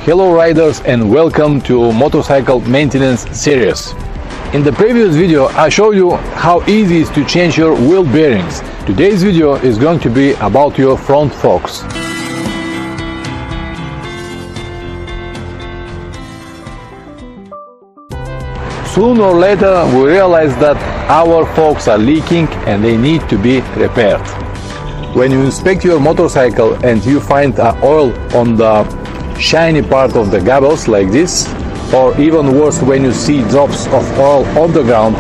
Hello riders and welcome to motorcycle maintenance series. In the previous video I showed you how easy it is to change your wheel bearings. Today's video is going to be about your front forks. Sooner or later we realize that our forks are leaking and they need to be repaired. When you inspect your motorcycle and you find oil on the shiny part of the gabels like this, or even worse when you see drops of oil on the ground,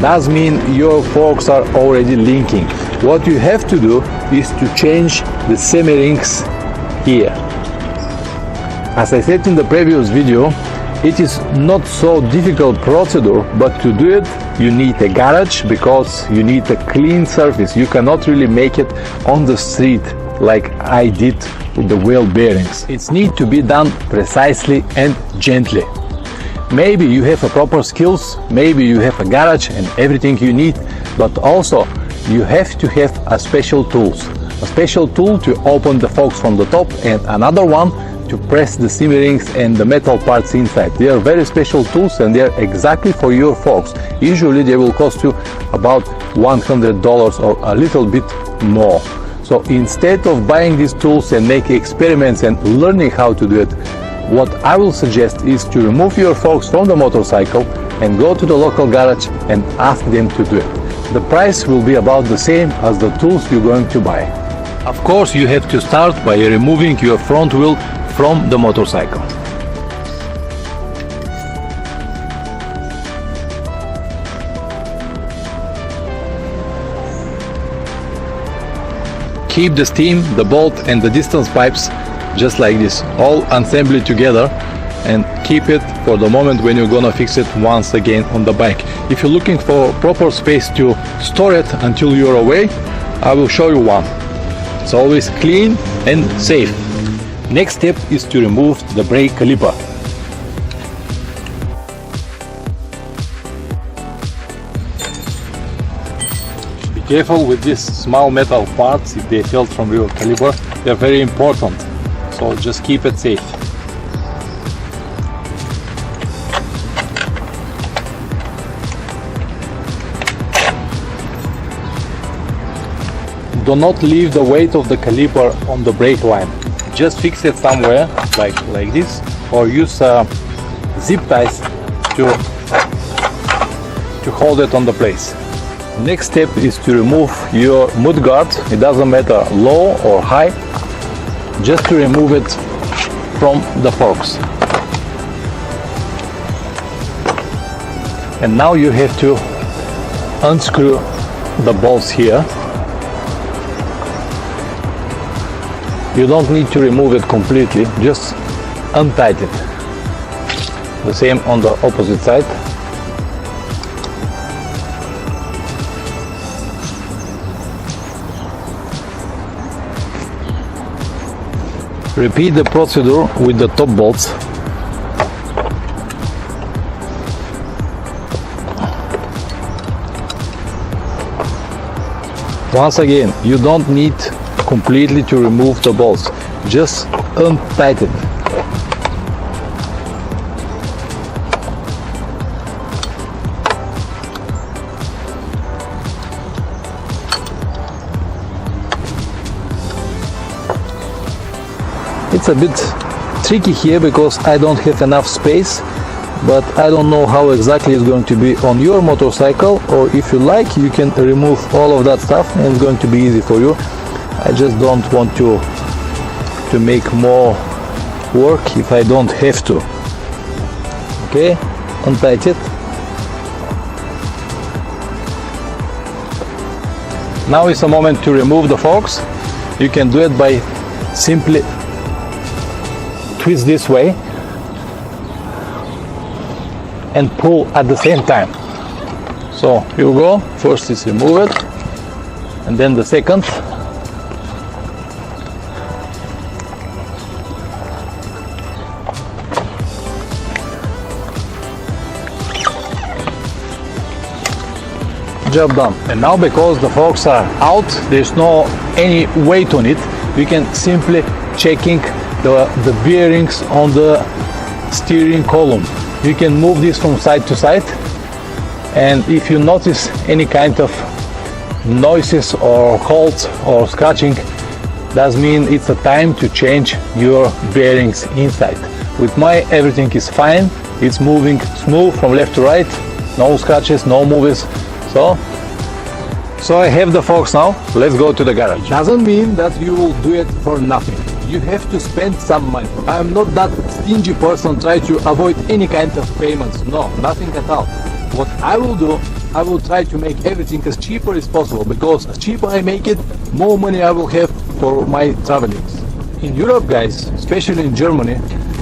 does mean your forks are already leaking. What you have to do is to change the semi-rings here. As I said in the previous video, it is not so difficult procedure, but to do it you need a garage because you need a clean surface. You cannot really make it on the street like I did with the wheel bearings. It needs to be done precisely and gently. Maybe you have a proper skills, maybe you have a garage and everything you need, but also you have to have a special tools. A special tool to open the forks from the top and another one to press the semi-rings and the metal parts inside. They are very special tools and they are exactly for your forks. Usually they will cost you about $100 or a little bit more. So instead of buying these tools and making experiments and learning how to do it, what I will suggest is to remove your forks from the motorcycle and go to the local garage and ask them to do it. The price will be about the same as the tools you're going to buy. Of course, you have to start by removing your front wheel from the motorcycle. Keep the stem, the bolt and the distance pipes just like this, all assembled together, and keep it for the moment when you're gonna fix it once again on the bike. If you're looking for proper space to store it until you're away, I will show you one. It's always clean and safe. Next step is to remove the brake caliper. Be careful with these small metal parts. If they fell from your caliper, they're very important, so just keep it safe. Do not leave the weight of the caliper on the brake line. Just fix it somewhere like this, or use zip ties to hold it on the place. Next step is to remove your mud guard. It doesn't matter low or high, just to remove it from the forks. And now you have to unscrew the bolts here. You don't need to remove it completely, just untighten it. The same on the opposite side. Repeat the procedure with the top bolts. Once again, you don't need completely to remove the bolts, just untighten. It's a bit tricky here because I don't have enough space, but I don't know how exactly it's going to be on your motorcycle, or if you like you can remove all of that stuff and it's going to be easy for you. I just don't want to make more work if I don't have to. Okay, untighten it. Now is the moment to remove the forks. You can do it by simply twist this way and pull at the same time. So here we go. First is remove it, and then the second. Job done. And now, because the forks are out, there's no any weight on it, we can simply checking the bearings on the steering column. You can move this from side to side, and if you notice any kind of noises or holes or scratching, that means it's a time to change your bearings inside. With my, everything is fine, it's moving smooth from left to right, no scratches, no movies. So I have the forks now. Let's go to the garage. Doesn't mean that you will do it for nothing. You have to spend some money. I'm not that stingy person try to avoid any kind of payments. No, nothing at all. What I will do, I will try to make everything as cheaper as possible, because as cheaper I make it, more money I will have for my travelings. In Europe, guys, especially in Germany,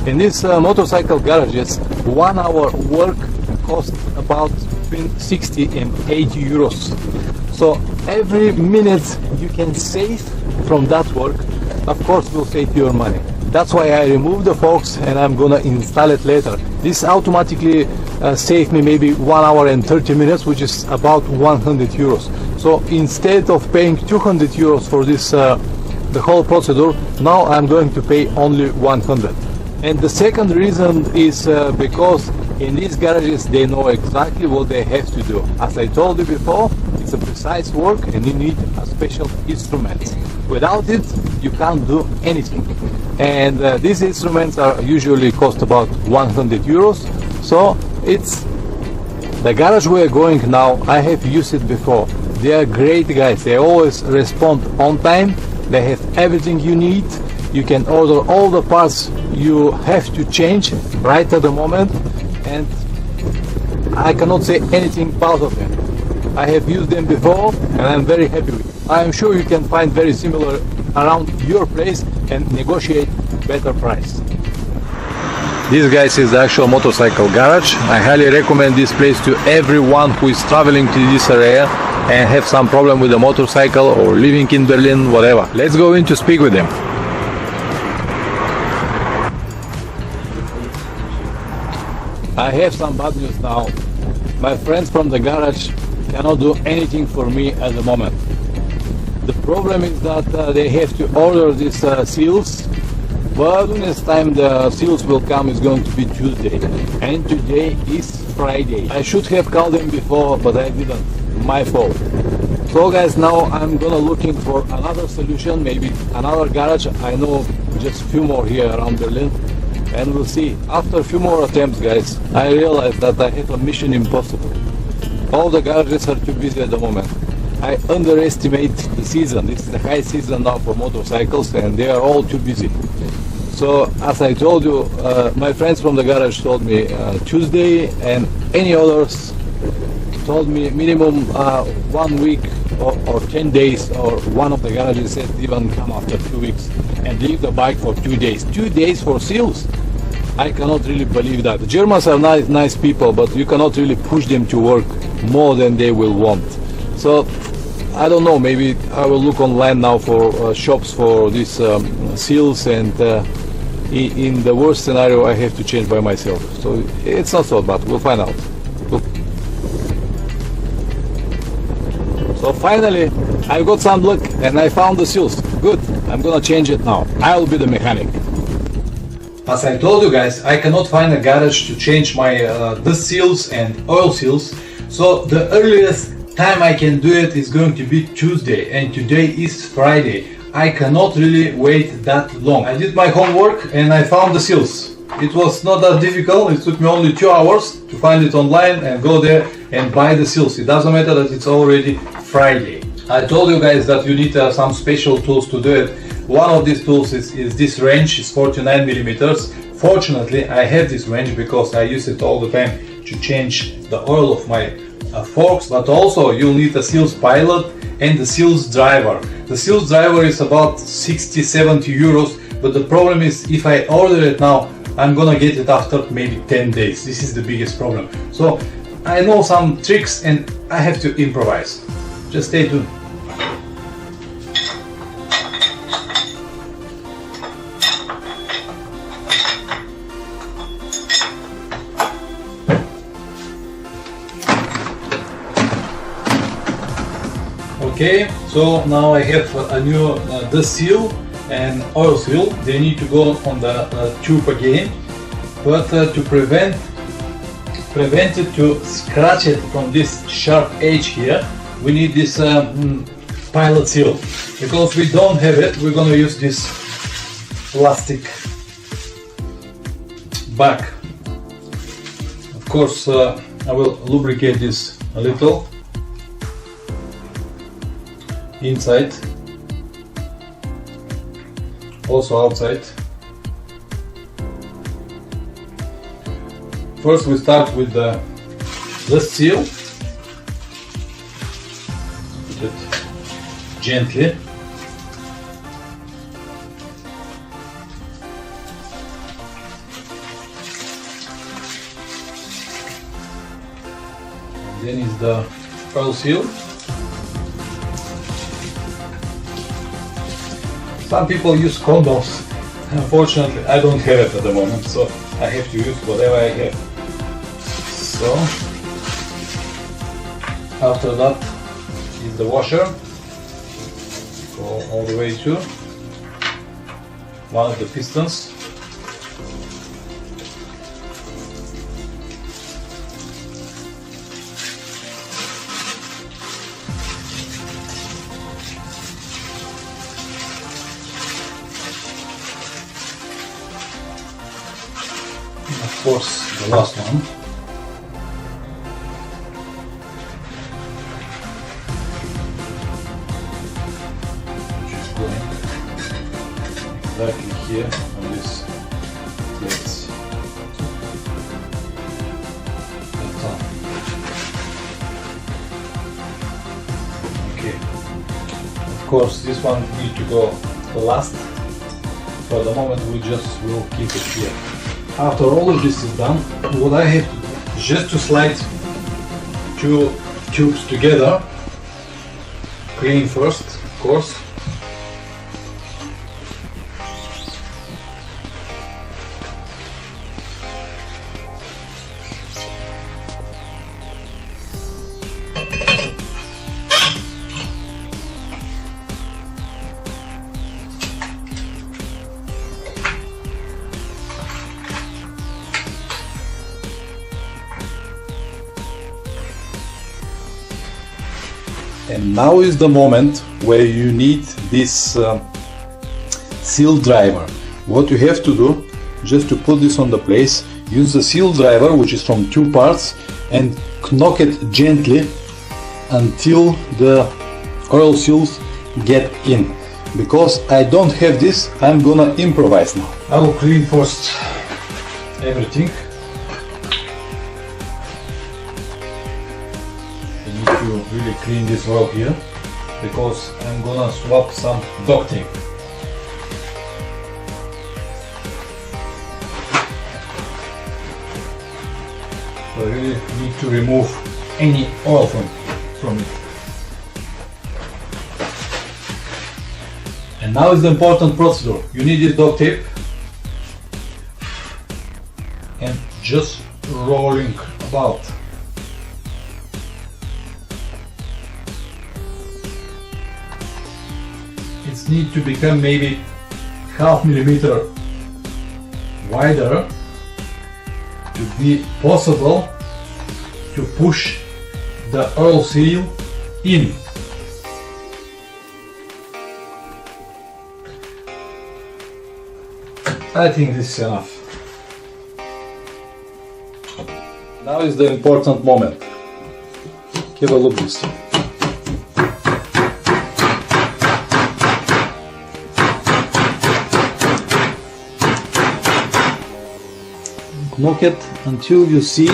in these motorcycle garages, 1 hour work costs about between 60 and 80 euros. So every minute you can save from that work, of course, will save your money. That's why I removed the forks and I'm gonna install it later. This automatically saved me maybe 1 hour and 30 minutes, which is about 100 euros. So instead of paying 200 euros for this the whole procedure, now I'm going to pay only 100. And the second reason is because in these garages they know exactly what they have to do. As I told you before, it's a precise work and you need a special instrument. Without it, you can't do anything. And these instruments are usually cost about 100 euros. So it's the garage we're going now. I have used it before. They are great guys. They always respond on time. They have everything you need. You can order all the parts you have to change right at the moment, and I cannot say anything bad of them. I have used them before and I'm very happy with it. I am sure you can find very similar around your place and negotiate better price. This, guys, is the actual motorcycle garage. I highly recommend this place to everyone who is traveling to this area and have some problem with a motorcycle or living in Berlin, whatever. Let's go in to speak with them. I have some bad news now. My friends from the garage cannot do anything for me at the moment. The problem is that they have to order these seals, but next time the seals will come is going to be Tuesday, and today is Friday. I should have called them before, but I didn't. My fault. So guys, now I'm gonna looking for another solution, maybe another garage. I know just a few more here around Berlin, and we'll see. After a few more attempts, guys, I realized that I have a mission impossible. All the garages are too busy at the moment. I underestimate the season. This is the high season now for motorcycles and they are all too busy. So as I told you, my friends from the garage told me Tuesday, and any others told me minimum 1 week or 10 days, or one of the garages said even come after 2 weeks and leave the bike for 2 days. 2 days for seals? I cannot really believe that. The Germans are nice people, but you cannot really push them to work more than they will want. So I don't know, maybe I will look online now for shops for these seals, and in the worst scenario I have to change by myself. So it's not so bad, we'll find out. So finally I got some luck and I found the seals. Good, I'm gonna change it now. I'll be the mechanic. As I told you guys, I cannot find a garage to change my the seals and oil seals. So the earliest time I can do it is going to be Tuesday, and today is Friday. I cannot really wait that long. I did my homework and I found the seals. It was not that difficult. It took me only 2 hours to find it online and go there and buy the seals. It doesn't matter that it's already Friday. I told you guys that you need some special tools to do it. One of these tools is this wrench. It's 49 millimeters. Fortunately, I have this wrench because I use it all the time to change the oil of my forks, but also you'll need a seals pilot and the seals driver. The seals driver is about 60-70 euros, but the problem is if I order it now, I'm gonna get it after maybe 10 days. This is the biggest problem. So I know some tricks and I have to improvise. Just stay tuned. Okay, so now I have a new the seal, and oil seal, they need to go on the tube again. But to prevent it to scratch it from this sharp edge here, we need this pilot seal. Because we don't have it, we're gonna use this plastic bag. Of course, I will lubricate this a little inside, also outside. First we start with the seal. Put it gently. Then is the oil seal. Some people use condoms. Unfortunately, I don't have it at the moment, so I have to use whatever I have. So, after that is the washer. Go all the way to one of the pistons. Of course, the last one. Which is going exactly here on this plates. That's all. Okay. Of course, this one needs to go the last. For the moment, we just will keep it here. After all of this is done, what I have to do is just to slide two tubes together, clean first, of course. And now is the moment where you need this seal driver. What you have to do, just to put this on the place, use the seal driver, which is from two parts, and knock it gently until the oil seals get in. Because I don't have this, I'm gonna improvise now. I will clean first everything. To really clean this rope here, because I'm gonna swap some duct tape. So I really need to remove any oil from it. And now is the important procedure. You need this duct tape and just rolling about. It needs to become maybe ½ millimeter wider to be possible to push the oil seal in. I think this is enough. Now is the important moment. Have a look at this. Knock it until you see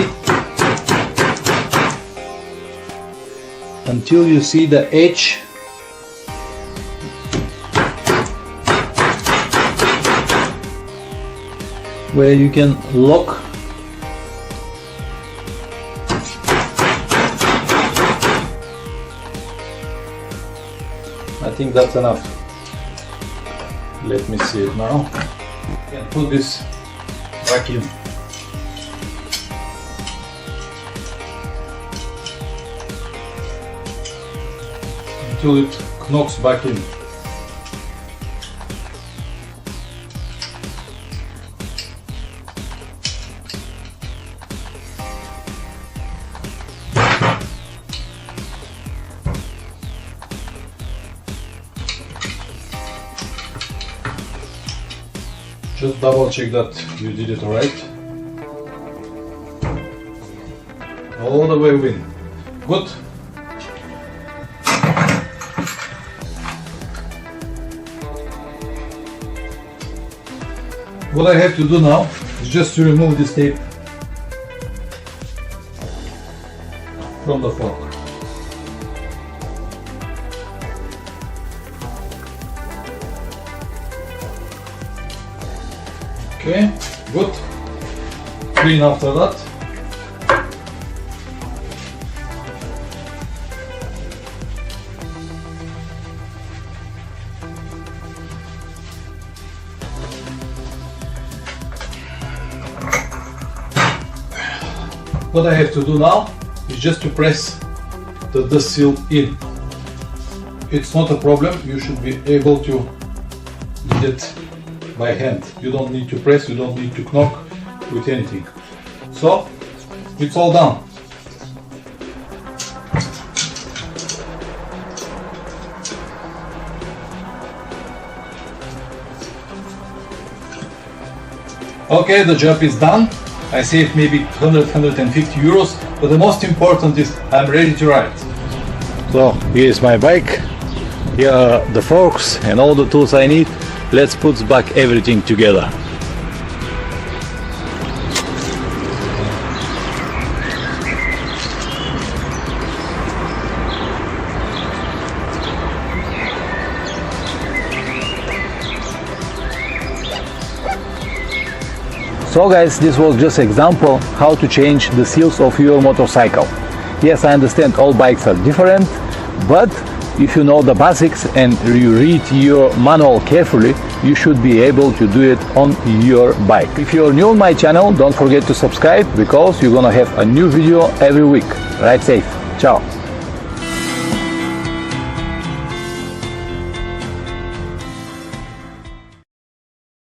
the edge where you can lock. I think that's enough. Let me see it now. And put this back in. Until it knocks back in. Just double check that you did it right. All the way in. Good. What I have to do now is just to remove this tape from the fork. Okay, good. Clean after that. What I have to do now is just to press the dust seal in. It's not a problem, you should be able to do it by hand. You don't need to press, you don't need to knock with anything. So, it's all done. Okay, the job is done. I saved maybe 100-150 euros, but the most important is I'm ready to ride. So here is my bike, here are the forks and all the tools I need. Let's put back everything together. So guys, this was just an example how to change the seals of your motorcycle. Yes, I understand all bikes are different, but if you know the basics and you read your manual carefully, you should be able to do it on your bike. If you're new on my channel, don't forget to subscribe because you're gonna have a new video every week. Ride safe. Ciao.